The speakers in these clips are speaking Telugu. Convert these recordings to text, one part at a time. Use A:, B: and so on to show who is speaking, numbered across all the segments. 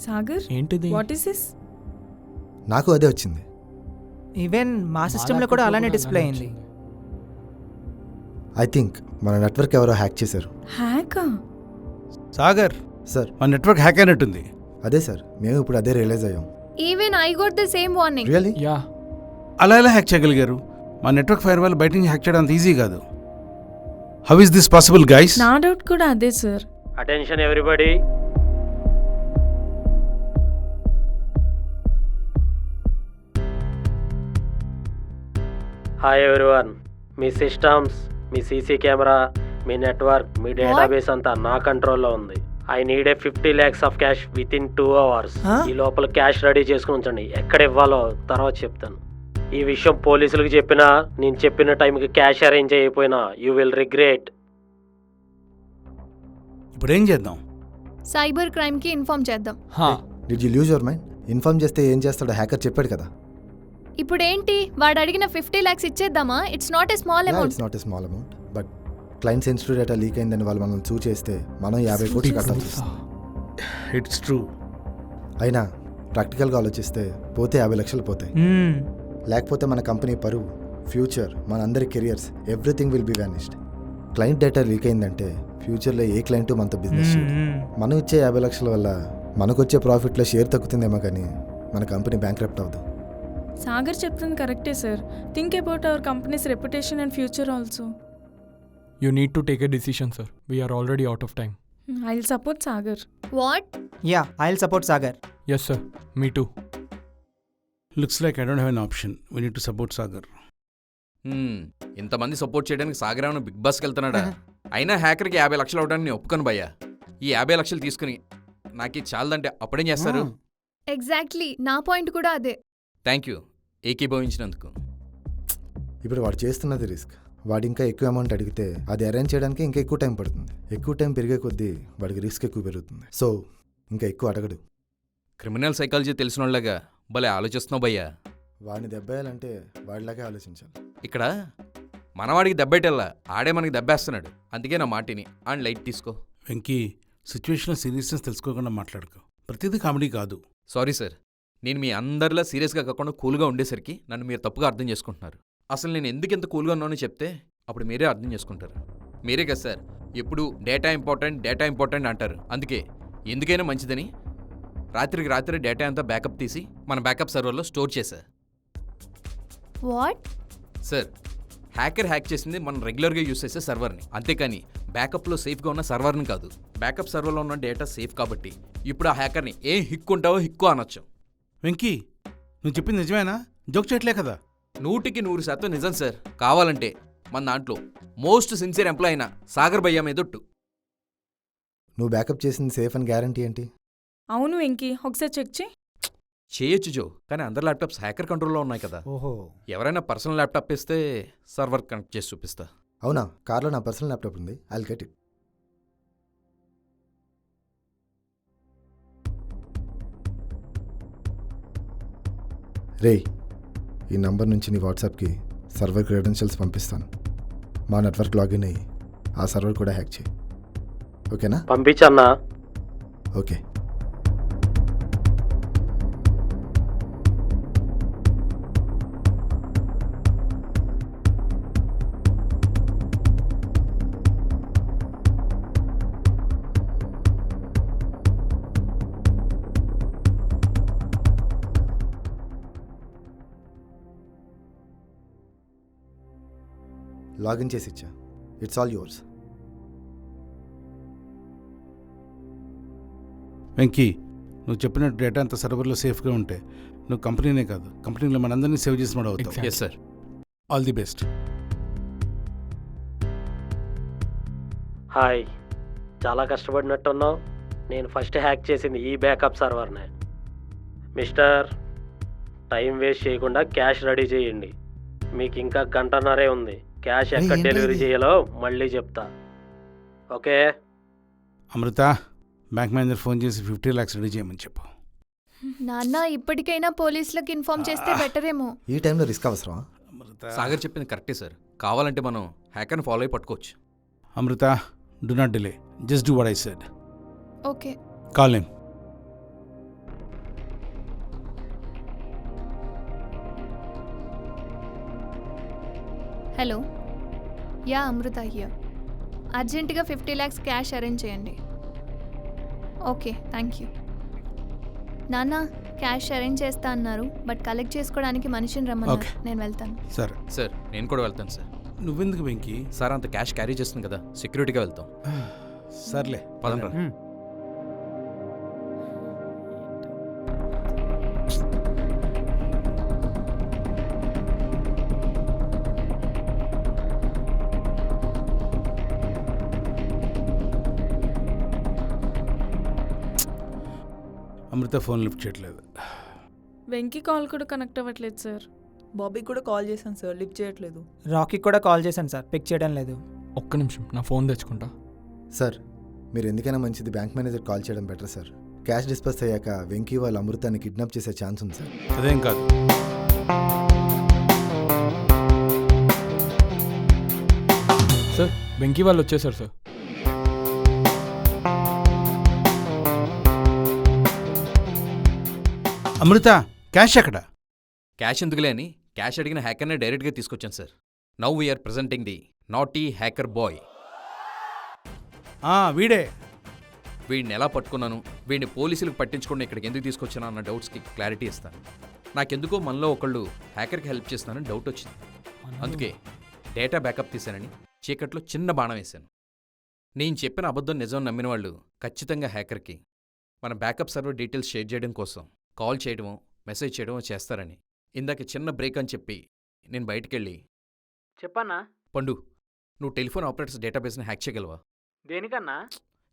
A: సాగర్,
B: ఏంటిది?
A: What is this?
C: నాకు అదే వచ్చింది.
D: ఈవెన్ మా సిస్టంలో కూడా అలానే డిస్ప్లే అయింది.
C: ఐ థింక్ మన నెట్వర్క్ ఎవరో హ్యాక్ చేశారు.
A: హ్యాకా?
B: సాగర్,
C: సార్
B: మన నెట్వర్క్ హ్యాక్ అయినట్టుంది.
C: అదే సార్, మేము ఇప్పుడు అదే రియలైజ్ అయ్యాం.
E: Even I got the same warning.
C: Really?
B: Yeah, అలా ఎలా హ్యాక్ చేయగలిగారు? మా నెట్వర్క్ ఫైర్ వల్ల బయట నుంచి హ్యాక్ చేయడం అంత ఈజీ కాదు. How is this possible guys?
A: నా డౌట్ కూడా అదే sir.
F: Attention everybody. Hi everyone. మీ సిస్టమ్స్, మీ సీసీ కెమెరా, మీ నెట్వర్క్, మీ డేటాబేస్ అంతా నా కంట్రోల్లో ఉంది. I need a 50 lakhs of cash within 2 hours. ఈ లోపల క్యాష్ రెడీ చేసుకుని ఉంచండి. ఎక్కడ ఇవ్వాలో తర్వాత చెప్తాను. ఈ విషయం పోలీసులకు చెప్పినా, నేను చెప్పిన టైంకి క్యాష్ అరేంజ్ అయిపోయినా యూ విల్ రిగ్రెట్.
B: ఇప్పుడు ఏం చేద్దాం?
E: సైబర్ క్రైమ్ కి ఇన్ఫార్మ్ చేద్దాం.
C: Did you lose your mind? Inform చేస్తే ఏం చేస్తాడో హ్యాకర్ చెప్పాడు కదా.
E: ఇప్పుడు ఏంటి, వాడు అడిగిన 50 lakhs ఇచ్చేద్దామా? It's not a small amount.
C: It's not a small amount, but client sensitive data leak అయిందని వాళ్ళు మనల్ని సూ చేస్తే మనం 50 కోట్లు కట్టాల్సి వస్తుంది.
B: It's true.
C: అయినా ప్రాక్టికల్గా ఆలోచిస్తే పోతే 50 లక్షలు పోతాయి. లేకపోతే మన కంపెనీ పరువు, ఫ్యూచర్, మన అందరి careers, everything will be vanished. Client data leak అయిందంటే ఫ్యూచర్లో ఏ క్లయింట్ మనతో బిజినెస్ చేయదు. మనం ఇచ్చే 50 లక్షల వల్ల మనకు వచ్చే ప్రాఫిట్లో షేర్ తగ్గుతుందేమో కానీ మన కంపెనీ బ్యాంక్రప్ట్ అవ్వదు.
A: సాగర్ చెప్తుంది కరెక్టే sir. Think about our companies reputation and future also.
G: You need to take a decision, sir. We are already out of time.
A: I will support Sagar.
E: What?
D: Yeah, I will support Sagar.
G: Yes, sir. Me too.
B: Looks like I don't have an option. We need to support Sagar.
H: ఇంతమంది సపోర్ట్ చేయడానికి సాగర్ ఏమైనా బిగ్ బాస్కి వెళ్తున్నాడా? అయినా హ్యాకర్కి 50 లక్షలు అవడానికి నేను ఒప్పుకొని భయ్యా. ఈ 50 లక్షలు తీసుకుని నాకు ఇది చాలదంటే అప్పుడేం చేస్తారు?
E: ఎగ్జాక్ట్లీ, నా పాయింట్ కూడా అదే.
H: థ్యాంక్ యూ ఏకీభవించినందుకు.
C: ఇప్పుడు వాడు చేస్తున్నది రిస్క్. వాడు ఇంకా ఎక్కువ అమౌంట్ అడిగితే అది అరేంజ్ చేయడానికి ఇంకా ఎక్కువ టైం పడుతుంది. ఎక్కువ టైం పెరిగే కొద్దీ వాడికి రిస్క్ ఎక్కువ పెరుగుతుంది. సో ఇంకా ఎక్కువ అడగడు.
H: క్రిమినల్ సైకాలజీ తెలిసిన వాళ్ళగా భలే ఆలోచిస్తున్నావు భయ్యా.
C: వాడిని దెబ్బేయాలంటే వాడిలాగే ఆలోచించాలి.
H: ఇక్కడ మనవాడికి దెబ్బేటల్లా ఆడే మనకి దెబ్బేస్తున్నాడు. అందుకే నా మాటిని అండ్ లైట్ తీసుకో.
B: వెంకీ, సిచ్యువేషన్ సీరియస్నెస్ తెలుసుకోకుండా మాట్లాడుకో. ప్రతిదీ కామెడీ కాదు.
H: సారీ సార్, నేను మీ అందరిలా సీరియస్గా కాకుండా కూల్గా ఉండేసరికి నన్ను మీరు తప్పుగా అర్థం చేసుకుంటున్నారు. అసలు నేను ఎందుకు ఇంత కూల్గా ఉన్నానో చెప్తే అప్పుడు మీరే అర్థం చేసుకుంటారు. మీరే కదా సార్ ఎప్పుడు డేటా ఇంపార్టెంట్ అంటారు. అందుకే ఎందుకైనా మంచిదని రాత్రికి రాత్రి డేటా అంతా బ్యాకప్ తీసి మన బ్యాకప్ సర్వర్లో స్టోర్ చేశా.
E: వాట్?
H: సార్, హ్యాకర్ హ్యాక్ చేసింది మనం రెగ్యులర్గా యూస్ చేసే సర్వర్ని, అంతేకాని బ్యాకప్లో సేఫ్గా ఉన్న సర్వర్ని కాదు. బ్యాకప్ సర్వర్లో ఉన్న డేటా సేఫ్ కాబట్టి ఇప్పుడు ఆ హ్యాకర్ని ఏం హిక్కుంటావో హిక్కు అనొచ్చు.
B: వెంకీ, నువ్వు చెప్పింది నిజమేనా? జోక్ చేయట్లే కదా?
H: 100% నిజం సార్. కావాలంటే మన దాంట్లో మోస్ట్ సిన్సియర్ ఎంప్లాయ్ అయిన సాగర్ భయ్యా మీదొట్టు.
C: నువ్వు బ్యాకప్ చేసింది సేఫ్ అని గ్యారంటీ ఏంటి?
A: అవును వెంకీ, ఒకసారి చెక్ చేయి.
H: చేయొచ్చు జో, కానీ అందరి ల్యాప్టాప్స్ హ్యాకర్ కంట్రోల్లో ఉన్నాయి కదా.
D: ఓహో,
H: ఎవరైనా పర్సనల్ ల్యాప్టాప్ ఇస్తే సర్వర్ కనెక్ట్ చేసి చూపిస్తా.
C: అవునా? కార్లో నా పర్సనల్ ల్యాప్టాప్ ఉంది. I will get it. రే, ఈ నంబర్ నుంచి నీ వాట్సాప్కి సర్వర్ క్రెడెన్షియల్స్ పంపిస్తాను. మా నెట్వర్క్ లాగిన్ అయ్యి ఆ సర్వర్ కూడా హ్యాక్ చేయి. ఓకేనా?
F: పంపించన్నా.
C: ఓకే. లాగిన్ చేసి ఇచ్చా. It's all yours.
B: వెంకీ, నువ్వు చెప్పిన డేటా అంత సర్వర్లో సేఫ్గా ఉంటే నువ్వు కంపెనీనే కాదు, కంపెనీలో మనందరినీ సేవ్ చేసి మాట అవుతావు.
H: Yes sir.
B: All the best.
F: Hi, చాలా కష్టపడినట్టున్నావు. నేను ఫస్ట్ హ్యాక్ చేసింది ఈ బ్యాకప్ సర్వర్నే. మిస్టర్, టైం వేస్ట్ చేయకుండా క్యాష్ రెడీ చేయండి. మీకు ఇంకా గంటన్నరే ఉంది. క్యాష్ ఎక్కడ
C: ఏంటి
F: డెలివరీ
C: ఇది?
F: చేయాలో మళ్ళీ చెప్తా. ఓకే?
B: అమృత, బ్యాంక్ మేనేజర్ ఫోన్ చేసి 50 lakhs రెడీ చేయమని చెప్పు.
E: నాన్న ఇప్పటికైనా పోలీసులకు ఇన్ఫార్మ్ చేస్తే బెటర్ ఏమో.
C: ఈ టైంలో రిస్క్ అవసరమా?
B: అమృత
H: సాగర్ చెప్పింది కరెక్టే సార్. కావాలంటే మనం హ్యాకర్ని ఫాలో అయి పట్టుకోవచ్చు.
B: Amrita, do not delay, just do what I said.
E: Okay.
B: Call him.
E: Hello, ya Amrita here. అర్జెంటుగా 50 lakhs క్యాష్ అరేంజ్ చేయండి. Okay, thank you. నాన్న, క్యాష్ అరేంజ్ చేస్తా అన్నారు, బట్ కలెక్ట్ చేసుకోవడానికి మనిషిని రమ్మన్నారు.
B: Okay.
E: నేను వెళ్తాను.
B: సరే.
H: సార్ నేను కూడా వెళ్తాను సార్.
B: నువ్వెందుకు వెంకీ?
H: సార్ అంత క్యాష్ క్యారీ చేస్తుంది కదా, సెక్యూరిటీగా వెళ్తాం.
B: సర్లే
H: పదండ్రా.
B: అమృత ఫోన్ లిఫ్ట్ చేయట్లేదు.
A: వెంకీ కాల్ కూడా కనెక్ట్ అవ్వట్లేదు సార్.
I: బాబీకి కూడా కాల్ చేశాను సార్, లిఫ్ట్ చేయట్లేదు.
D: రాకీకి కూడా కాల్ చేశాను సార్, పిక్ చేయడం లేదు.
G: ఒక్క నిమిషం, నా ఫోన్ తెచ్చుకుంటా.
C: సార్, మీరు ఎందుకైనా మంచిది బ్యాంక్ మేనేజర్ కాల్ చేయడం బెటర్ సార్. క్యాష్ డిస్పర్స్ అయ్యాక వెంకీ వాళ్ళ అమృతాన్ని కిడ్నాప్ చేసే ఛాన్స్ ఉంది సార్.
B: అదేం కాదు.
G: సార్ వెంకీ వాళ్ళు వచ్చేసారు సార్.
B: అమృత, క్యాష్ ఎక్కడ?
H: క్యాష్ ఎందుకులే అని క్యాష్ అడిగిన హ్యాకర్నే డైరెక్ట్గా తీసుకొచ్చాను సార్. Now we're presenting the naughty hacker boy.
B: వీడే.
H: వీడిని ఎలా పట్టుకున్నాను, వీడిని పోలీసులకు పట్టించకుండా ఇక్కడికి ఎందుకు తీసుకొచ్చాను అన్న డౌట్స్కి క్లారిటీ ఇస్తాను. నాకెందుకో మనలో ఒకళ్ళు హ్యాకర్కి హెల్ప్ చేస్తున్నానని డౌట్ వచ్చింది. అందుకే డేటా బ్యాకప్ తీశానని చీకట్లో చిన్న బాణం వేశాను. నేను చెప్పిన అబద్ధం నిజం నమ్మిన వాళ్ళు ఖచ్చితంగా హ్యాకర్కి మన బ్యాకప్ సర్వర్ డీటెయిల్స్ షేర్ చేయడం కోసం కాల్ చేయడమో మెసేజ్ చేయడమో చేస్తారని ఇందాక చిన్న బ్రేక్ అని చెప్పి నేను బయటికెళ్ళి,
J: చెప్పన్నా.
H: పండు, నువ్వు టెలిఫోన్ ఆపరేటర్స్ డేటాబేస్ని హ్యాక్ చేయగలవా?
J: దేనికన్నా?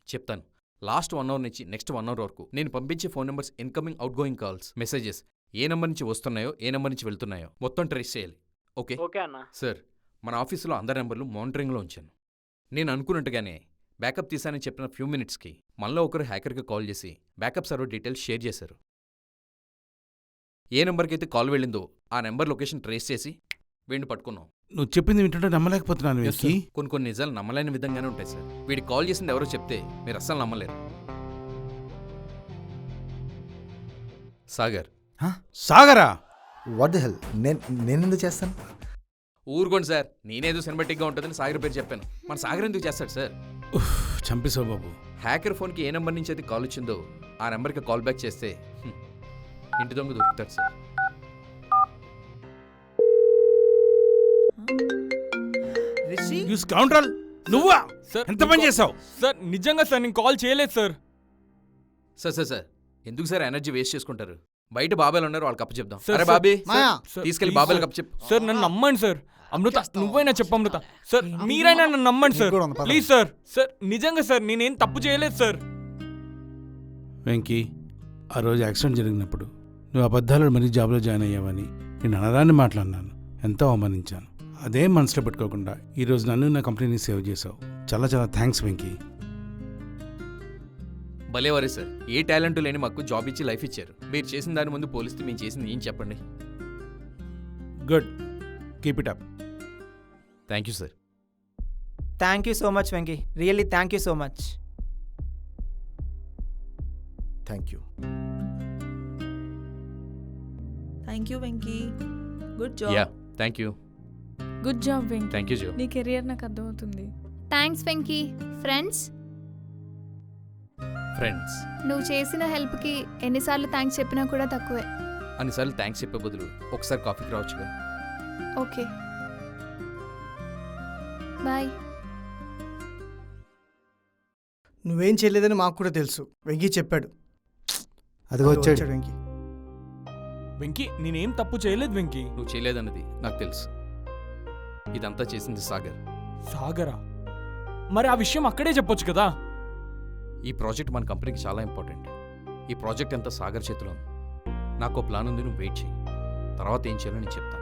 H: చెప్తాను. లాస్ట్ 1 hour నుంచి నెక్స్ట్ 1 hour వరకు నేను పంపించే phone numbers incoming outgoing calls messages ఏ నెంబర్ నుంచి వస్తున్నాయో ఏ నెంబర్ నుంచి వెళ్తున్నాయో మొత్తం ట్రేస్ చేయాలి. ఓకే?
J: ఓకే అన్నా.
H: సార్, మన ఆఫీసులో అందరి నెంబర్లు మానిటరింగ్లో ఉంచాను. నేను అనుకున్నట్టుగానే బ్యాకప్ తీశానని చెప్పిన ఫ్యూ మినిట్స్కి మనలో ఒకరు హ్యాకర్కి కాల్ చేసి బ్యాకప్ సర్వర్ డీటెయిల్స్ షేర్ చేశారు. ఏ నెంబర్కి అయితే కాల్ వెళ్ళిందో ఆ నెంబర్ లొకేషన్ ట్రేస్ చేసి వీడిని పట్టుకున్నాం.
B: నువ్వు చెప్పింది వింటుంటే నమ్మలేకపోతున్నాను
G: Yes,
B: వెంకీ.
H: కొన్ని నిజాలు నమ్మలేని విధంగానే ఉంటాయి సార్. వీడికి కాల్ చేసింది ఎవరో చెప్తే మీరు అస్సలు నమ్మలేరు. సాగర్.
B: సాగరా?
C: What the hell? నేను ఎందుకు చేస్తాను?
H: ఊరుకోండి సార్, నేనేదో సినిమాటిక్గా ఉంటుందని సాగర్ పేరు చెప్పాను. మన సాగర్ ఎందుకు చేస్తాడు సార్?
B: చంపేశావు బాబు.
H: హ్యాకర్ ఫోన్కి ఏ నెంబర్ నుంచి అయితే కాల్ వచ్చిందో ఆ నెంబర్కి కాల్ బ్యాక్ చేస్తే ఇంటి దొంగ దొరుకుతాడు సార్.
I: రిషి,
B: యు స్కౌండ్రల్, నువ్వా?
G: సార్
B: ఎంత పని చేసావు?
G: సార్ నిజంగా సార్ నేను కాల్ చేయలేదు సార్.
H: సార్ ఎందుకు సార్ ఎనర్జీ వేస్ట్ చేసుకుంటారు? బయట బాబాయ్లు ఉన్నారు, వాళ్ళకి అప్పు చెప్దాం.
G: సార్,
H: అరే
G: సార్,
H: బాబీ,
G: సార్,
H: తీసుకెళ్ళి
G: ప్లీజ్
H: బాబాయ్లకు
G: సార్.
H: అప్పు చెప్పు.
G: సార్ నన్ను నమ్మండి సార్. అమృత నువ్వైనా చెప్పు అమృత. సార్ మీరైనా నన్ను నమ్మండి సార్, ప్లీజ్ సార్. సార్ నిజంగా సార్ నేనేం తప్పు చేయలేదు సార్.
B: వెంకీ, ఆ రోజు యాక్సిడెంట్ జరిగినప్పుడు నువ్వు అబద్ధాలు మరీ జాబ్లో జాయిన్ అయ్యావని నేను అనరాని మాట్లాడినాను. ఎంతో అవమానించాను. అదేం మనసులో పెట్టుకోకుండా ఈరోజు నన్ను నా కంపెనీని సేవ్ చేసావు. చాలా చాలా థ్యాంక్స్ వెంకీ.
H: భలేవారే సార్, ఏ టాలెంట్ లేని మాకు జాబ్ ఇచ్చి లైఫ్ ఇచ్చారు. మీరు చేసిన దాని ముందు పోలిస్తే మేము చేసింది ఏం చెప్పండి?
B: Good, keep it up.
H: Thank you sir.
D: Thank you so much Venky, really thank you so much.
C: Thank you.
I: Thank you Venky, good job.
H: Ya, thank you.
A: Good job Venky.
H: Thank you Jo.
A: నీ కెరియర్ నాకు అర్థమవుతుంది.
E: థ్యాంక్స్ వెంకీ. ఫ్రెండ్స్,
H: ఫ్రెండ్స్
E: నువ్వు చేసిన హెల్ప్కి ఎన్నిసార్లు థ్యాంక్స్ చెప్పినా కూడా తక్కువే.
H: అన్నిసార్లు థ్యాంక్స్ చెప్పే బదులు ఒకసారి కాఫీకి రావచ్చుగా.
E: Okay, bye.
K: నువ్వేం చేయలేదని మాకు కూడా తెలుసు, వెంకీ చెప్పాడు.
C: అదిగో వచ్చాడు.
K: వెంకీ.
G: వెంకీ నేనేం తప్పు చేయలేదు వెంకీ.
H: నువ్వు చేయలేదన్నది నాకు తెలుసు. ఇదంతా చేసింది సాగర్.
G: సాగరా? మరి ఆ విషయం అక్కడే చెప్పొచ్చు కదా.
H: ఈ ప్రాజెక్ట్ మన కంపెనీకి చాలా ఇంపార్టెంట్. ఈ ప్రాజెక్ట్ అంతా సాగర్ చేతిలో ఉంది. నాకు ప్లాన్ ఉంది, నువ్వు వెయిట్ చేయి. తర్వాత ఏం చేయాలో నేను చెప్తాను.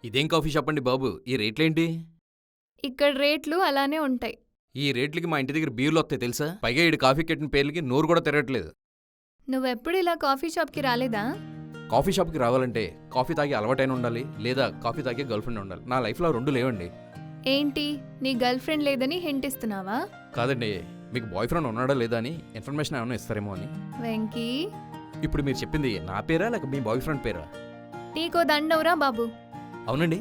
H: ఇదేం కాఫీ షాప్ అండి బాబు, ఈ రేట్లేంటి?
E: ఇక్కడ రేట్లు అలానే ఉంటాయి.
H: ఈ రేట్లకి మా ఇంటి దగ్గర బీర్లు వస్తాయి తెలుసా? పైగా ఈ కాఫీ కెట్టిన పేర్లకి నోరు కూడా తిరగట్లేదు.
E: నువ్వెప్పుడు ఇలా కాఫీ షాప్కి రాలేదా?
H: కాఫీ షాప్కి రావాలంటే కాఫీ తాగే అలవాటైన ఉండాలి, లేదా కాఫీ తాగే గర్ల్ ఫ్రెండ్ ఉండాలి. నా లైఫ్లో రెండు లేవండి.
E: ఏంటి, నీ గర్ల్ ఫ్రెండ్ లేదని హింట్ ఇస్తున్నావా?
H: కాదండి, మీకు బాయ్ ఫ్రెండ్ ఉన్నాడా లేదా అని ఇన్ఫర్మేషన్ ఏమైనా ఇస్తారేమో అని.
E: వెంకీ,
H: ఇప్పుడు మీరు చెప్పింది నా పేరా లేక మీ బాయ్ ఫ్రెండ్ పేరా?
E: నీకో దండవురా బాబు.
H: అవునండి,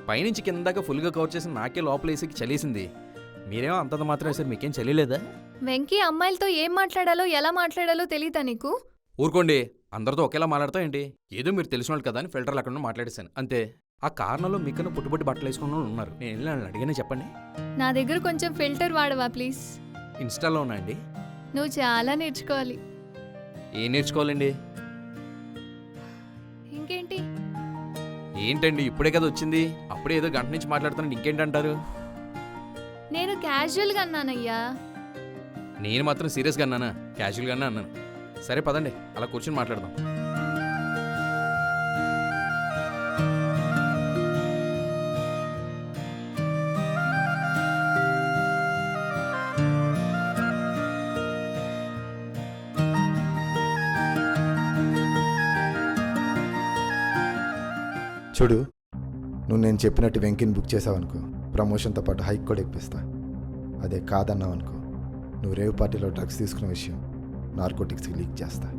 H: పైనుంచి కిందాక ఫుల్గా కవర్ చేసి నాకే లోపల వేసేకి చలేసింది. మీరేమో అంతంత మాత్రమే సార్, మీకేం చలిలేదా?
E: వెంకీ, అమ్మాయిలతో ఏం మాట్లాడాలో ఎలా మాట్లాడాలో తెలీదా నీకు?
H: ఊరుకోండి, అందరితో ఒకేలా మాట్లాడతా ఏంటి? ఏదో మీరు తెలిసిన వాళ్ళు కదా అని ఫిల్టర్ లేకుండా మాట్లాడేశాను అంతే. ఆ కారణంలో మీకన్నా పుట్టుబట్టి బట్టలు వేసుకున్న వాళ్ళు ఉన్నారు. నేను వెళ్ళి వాళ్ళని అడిగానే చెప్పండి.
E: నా దగ్గర కొంచెం ఫిల్టర్ వాడవా ప్లీజ్?
H: ఇన్స్టాలో ఉన్నా అండి.
E: నువ్వు చాలా నేర్చుకోవాలి.
H: ఏం నేర్చుకోవాలండి?
E: ఇంకేంటి?
H: ఏంటండి ఇప్పుడే కదా వచ్చింది, అప్పుడే ఏదో గంట నుంచి మాట్లాడుతాను, ఇంకేంటంటారు?
E: నేను క్యాజువల్గా అన్నానయ్యా.
H: నేను మాత్రం సీరియస్గా అన్నానా? క్యాజువల్గానే అన్నాను. సరే పదండి, అలా కూర్చొని మాట్లాడదాం.
C: చూడు, నువ్వు నేను చెప్పినట్టు వెంకిని బుక్ చేసావనుకో, ప్రమోషన్తో పాటు హైక్ కూడా ఇప్పిస్తా. అదే కాదన్నావు అనుకో, నువ్వు రేవ్ పార్టీలో డ్రగ్స్ తీసుకున్న విషయం నార్కోటిక్స్కి లీక్ చేస్తా.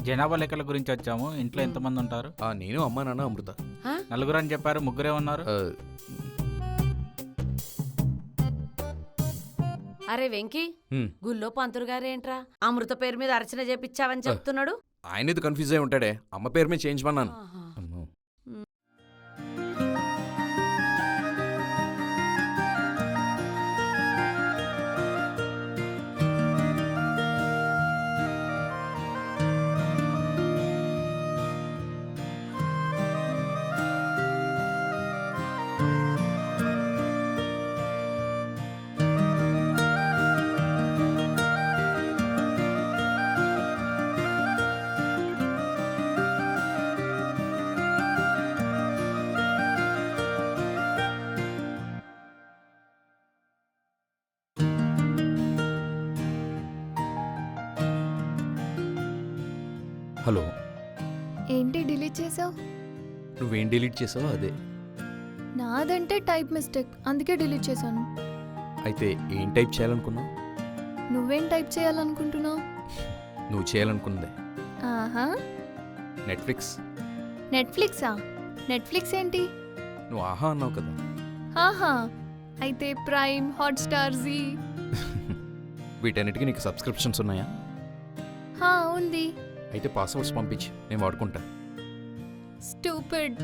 L: జనాభా లెక్కల గురించి వచ్చాము. ఇంట్లో ఎంతమంది ఉంటారు?
H: నేను, అమ్మ, నాన్న, అమృత.
L: నలుగురు అని చెప్పారు, ముగ్గురే ఉన్నారు.
M: అరే వెంకీ, గుళ్ళో పంతులు గారేంట్రా అమృత పేరు మీద అర్చన చేపించావని చెప్తున్నాడు?
H: ఆయన ఇది కన్ఫ్యూజ్ అయి ఉంటాడే, అమ్మ పేరు మీద చేంజ్ పన్నాను. హలో,
E: ఏంటి డిలీట్ చేసావు?
H: నువ్వేం డిలీట్ చేసావో అదే.
E: నాదంటే టైప్ మిస్టేక్, అందుకే డిలీట్ చేశాను.
H: అయితే ఏం టైప్ చేయాలనుకున్నావు?
E: నువ్వేం టైప్ చేయాలనుకుంటున్నావు?
H: నువ్వు చేయాలనుకున్నదే.
E: ఆహా,
H: నెట్ఫ్లిక్స్.
E: నెట్ఫ్లిక్సా? నెట్ఫ్లిక్స్ ఏంటి?
H: నువ్వు ఆహా అన్నావు కదా.
E: ఆహా, అయితే ప్రైమ్, హాట్స్టార్, జీ
H: వీటన్నిటికీ నీకు సబ్స్క్రిప్షన్స్ ఉన్నాయా?
E: ఉంది.
H: అయితే పాస్వర్డ్స్ పంపించి నేను వాడుకుంటా.
E: స్టూపిడ్.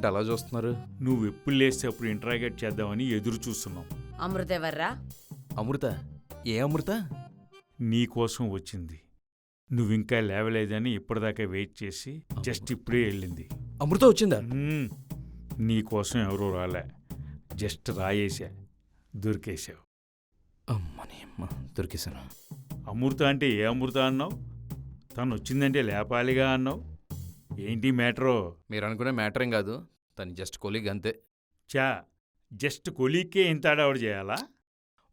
H: ఏంటి అలా చూస్తున్నారు?
N: నువ్వు ఎప్పుడు లేస్తే అప్పుడు ఇంటరాగేట్ చేద్దామని ఎదురు చూస్తున్నాం.
M: అమృత ఎవర్రా?
H: అమృత? ఏ అమృత?
N: నీ కోసం వచ్చింది. నువ్వు ఇంకా లేవలేదని ఇప్పటిదాకా వెయిట్ చేసి జస్ట్ ఇప్పుడే వెళ్ళింది.
H: అమృత వచ్చిందా?
N: నీ కోసం ఎవరూ రాలే, జస్ట్ రాయేసా, దొరికేసావు.
H: అమ్మని అమ్మ, దొరికేశాను.
N: అమృత అంటే ఏ అమృత అన్నావు? తను వచ్చిందంటే లేపాలిగా అన్నావు. ఏంటి మ్యాటరో?
H: మీరు అనుకునే మ్యాటర్ ఏం కాదు, తను జస్ట్ కొలీగ్ అంతే.
N: చా, జస్ట్ కొలీగ్కే ఇంత ఆడవాడు చేయాలా?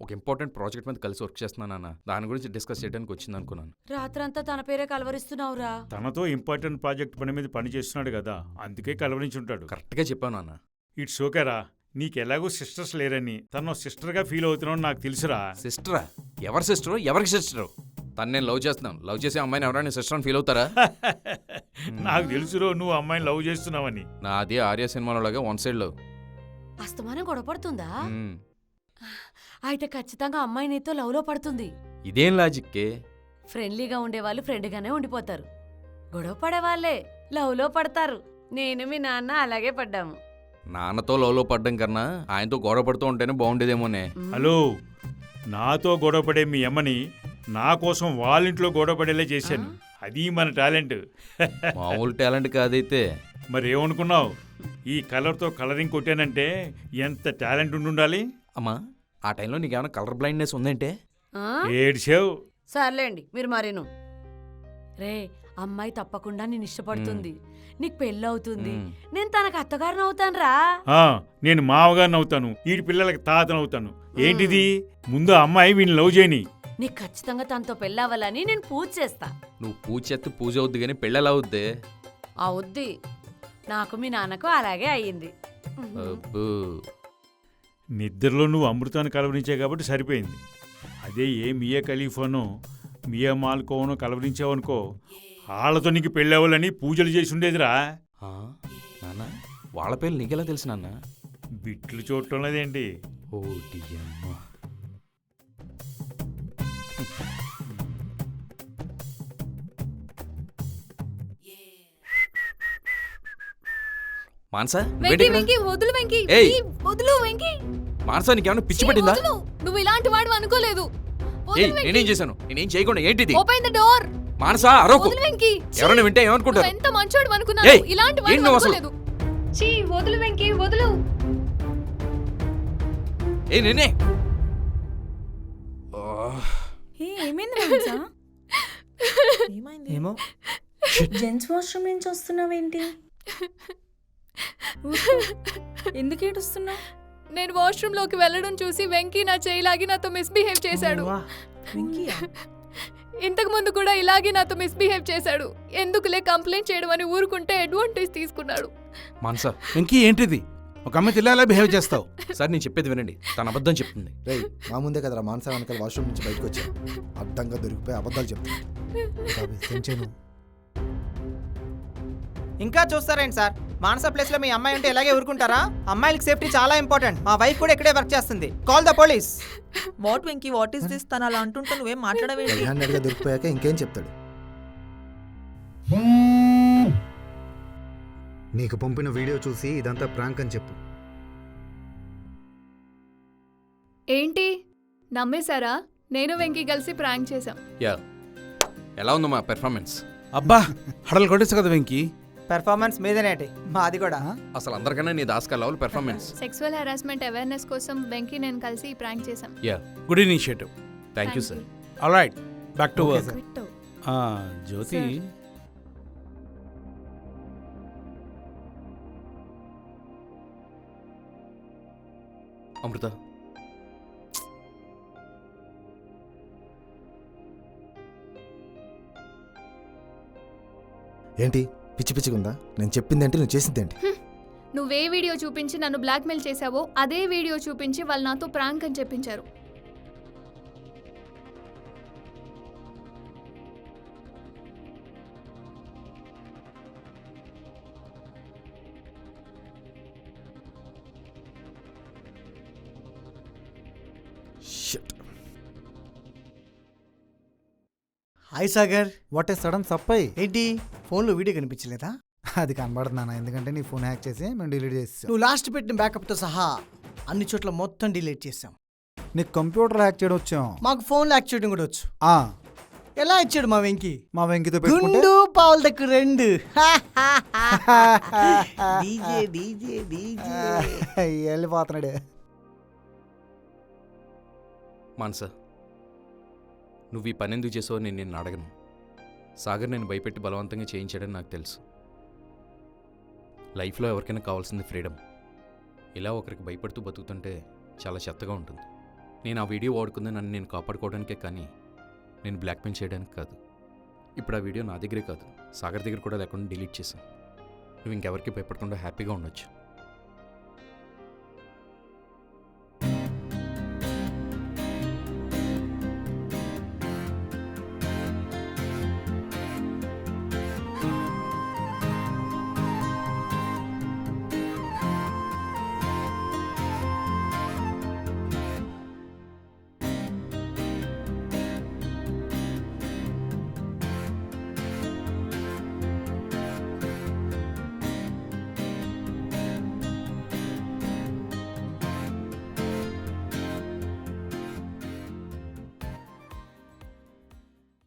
H: ఒక ఇంపార్టెంట్ ప్రాజెక్ట్ మీద కలిసి వర్క్ చేస్తున్నాను అన్న, దాని గురించి డిస్కస్ చేయడానికి వచ్చింది అనుకున్నాను.
M: రాత్రంతా తన పేరే కలవరిస్తున్నావురా.
N: తనతో ఇంపార్టెంట్ ప్రాజెక్ట్ పని మీద పని చేస్తున్నాడు కదా, అందుకే కలవరించుంటాడు.
H: కరెక్ట్గా చెప్పాను అన్న.
N: ఇట్స్ ఓకేరా. నీకెలాగో సిస్టర్స్ లేరని తను సిస్టర్గా ఫీల్ అవుతున్నావు నాకు తెలుసురా.
H: సిస్టరా? ఎవరి సిస్టరు? ఎవరికి సిస్టరు? తను నేను లవ్ చేస్తున్నాను. లవ్ చేసే అమ్మాయిని ఎవరైనా సిస్టర్ అని ఫీల్ అవుతారా?
N: నాకు తెలుసురో నువ్వు అమ్మాయిని లవ్ చేస్తున్నావని.
H: నాది ఆర్య సినిమాలో లాగా వన్ సైడ్ లవ్.
M: అస్తమానం గొడవపడుతుందా? అయితే ఖచ్చితంగా అమ్మాయి నీతో లవ్లో పడుతుంది.
H: ఇదేం లాజిక్కే?
M: ఫ్రెండ్లీగా ఉండేవాళ్ళు ఫ్రెండ్గానే ఉండిపోతారు, గొడవ పడేవాళ్ళే లవ్లో పడతారు. నేను మీ నాన్న అలాగే పడ్డాము.
H: నాన్నతో లవ్లో పడ్డం కన్నా ఆయనతో గొడవ పడుతూ ఉంటేనే బాగుండేదేమోనే.
N: హలో, నాతో గొడవపడే మీ అమ్మని నా కోసం వాళ్ళింట్లో గొడవపడేలా చేశాను. అది మన టాలెంట్.
H: మామూలు టాలెంట్ కాదైతే.
N: మరి ఏమనుకున్నావు? ఈ కలర్తో కలరింగ్ కొట్టానంటే ఎంత టాలెంట్ ఉండాలి.
H: అమ్మా, ఆ టైంలో నీకేమైనా కలర్ బ్లైండ్నెస్ ఉందంటే?
N: ఏడ్చావు.
M: సర్లేండి మీరు మరీను. రే, అమ్మాయి తప్పకుండా నేను ఇష్టపడుతుంది, నీకు పెళ్ళవుతుంది, నేను తనకు అత్తగారిని అవుతానురా.
N: నేను మావగారిని అవుతాను, ఈ పిల్లలకి తాతనవుతాను. ఏంటిది? ముందు అమ్మాయి వీళ్ళని లవ్ చేయని.
M: నీకు ఖచ్చితంగా తనతో పెళ్ళవ్వాలని నేను పూజ చేస్తా.
H: నువ్వు పూజ చేస్తే పూజ అవుద్ది కానీ పెళ్ళెలా అవుద్ది?
M: అవుద్ది. నాకు మీ నాన్నకు అలాగే అయ్యింది.
N: నిద్రలో నువ్వు అమృతాన్ని కలవరించావు కాబట్టి సరిపోయింది. అదే ఏ మియా ఖలీఫానో మియా మాల్కోనో కలవరించావనుకో, వాళ్ళతో నీకు పెళ్ళవ్వాలని పూజలు చేసి ఉండేదిరా.
H: నాన్న, వాళ్ళ పేర్లు నీకెలా తెలుసు నాన్న?
N: బిట్లు చూడటం లేదేంటి?
H: ఓ డియమ్మ. మాన్సా,
E: వదులు వెంకీ,
H: ఏయ్!
E: వదులు వెంకీ.
H: మాన్సా, నీకేమైనా పిచ్చి పట్టిందా?
E: నువ్వు ఇలాంటి వాడు అనుకోలేదు.
H: ఏయ్, నేనేం చేశాను? నేనేం చేయకుండా ఏంటిది?
E: Open the door.
H: మానసా, అరవకు. ఎవరైనా వింటే ఏమనుకుంటారు?
E: ఎంత మంచోడు అనుకున్నాను, ఇలాంటి వాడు అనుకోలేదు. చీ, వదులు వెంకీ, వదులు.
H: ఏ నేనే.
I: ఏమో జెంట్స్ వాష్రూమ్ నుంచి వస్తున్నావేంటి?
A: ఎందుకు ఏడుస్తున్నావు?
E: నేను వాష్రూమ్ లోకి వెళ్ళడం చూసి వెంకీ నా చేయిలాగి నాతో మిస్బిహేవ్ చేశాడు. ఇంతకు ముందు కూడా ఇలాగే నాతో మిస్బిహేవ్ చేశాడు. ఎందుకులే కంప్లైంట్ చేయడం అని ఊరుకుంటే అడ్వాంటేజ్ తీసుకున్నాడు.
H: మాన్సా,
B: వెంకీ ఏంటిది? ఒక అమ్మాయి ఇలా బిహేవ్ చేస్తావు?
H: సార్, నేను చెప్పేది వినండి, తన అబద్ధం చెప్తుంది.
C: రేయ్, మా ముందే కదరా మానస వెనకాల వాష్రూమ్ నుంచి బయటకు వచ్చా. అడ్డంగా దొరికిపోయి అబద్ధాలు చెప్తాను.
D: ఇంకా చూస్తారేంటి సార్? మానస ప్లేస్ లో మీ అమ్మాయి ఉంటే ఇలాగే ఊరుకుంటారా? అమ్మాయిలకి సేఫ్టీ చాలా ఇంపార్టెంట్. మా వైఫ్ కూడా ఇక్కడే వర్క్ చేస్తుంది. Call the police.
I: What Venky, what is this? తను అలా అంటుంటే నువ్వేం మాట్లాడవేంటి?
C: గా దొరికిపోయాక ఇంకేం చెప్తాడు?
O: నీకు పంపిన వీడియో చూసి ఇదంతా ప్రాంక్ అని చెప్పు.
E: ఏంటి నమ్మేశారా? నేను వెంకీ కలిసి ప్రాంక్ చేశాం.
H: యా, ఎలా ఉందో మా పెర్ఫార్మెన్స్?
B: అబ్బా, హడలు కొట్టేసు కదా వెంకీ.
D: పెర్ఫార్మెన్స్ మీదేనేటి, మాది కూడా.
H: అసలు అందరికన్నా నీ దాస్కా level performance.
E: Sexual harassment awareness కోసం వెంకీ నేను కలిసి ప్రాంక్ చేశాం.
H: Ya,
B: good initiative.
H: Thank you sir.
B: Alright, back to work. Jyothi,
H: Amrita,
C: ఏంటి పిచ్చి పిచ్చిగుందా? నేను చెప్పిందేంటి, నువ్వు చేసిందేంటి?
E: నువ్వే వీడియో చూపించి నన్ను బ్లాక్మెయిల్ చేశావో అదే వీడియో చూపించి వాళ్ళు నాతో ప్రాంక్ అని చెప్పించారు.
K: Hi Sagar.
O: What a sudden సప్పై?
K: ఏంటి ఫోన్లో వీడియో కనిపించలేదా?
O: అది కనబడుతున్నాను, ఎందుకంటే నీ ఫోన్ హ్యాక్ చేసి మేము డిలీట్ చేసేసాం.
K: నువ్వు లాస్ట్ పెట్టిన బ్యాకప్తో సహా అన్ని చోట్ల మొత్తం డిలీట్ చేసాం.
O: నీకు కంప్యూటర్ హ్యాక్ చేయడం వచ్చాం.
K: మాకు ఫోన్లో హ్యాక్ చేయడం కూడా వచ్చు. ఎలా ఇచ్చాడు మా వెంకీ?
O: మా వెంకితో పెట్టుకుంటే
K: గుండు పావుల దగ్గర 2.
O: వెళ్ళిపోతున్నాడు.
H: మానస, నువ్వు ఈ పని ఎందుకు చేసావో నేను నిన్ను అడగను. సాగర్ నేను భయపెట్టి బలవంతంగా చేయించాడని నాకు తెలుసు. లైఫ్లో ఎవరికైనా కావాల్సింది ఫ్రీడమ్. ఇలా ఒకరికి భయపడుతూ బతుకుతుంటే చాలా చెత్తగా ఉంటుంది. నేను ఆ వీడియో వాడుకుంది నన్ను నేను కాపాడుకోవడానికే, కానీ నేను బ్లాక్మెయిల్ చేయడానికి కాదు. ఇప్పుడు ఆ వీడియో నా దగ్గరే కాదు, సాగర్ దగ్గర కూడా లేకుండా డిలీట్ చేశాను. నువ్వు ఇంకెవరికి భయపడకుండా హ్యాపీగా ఉండొచ్చు.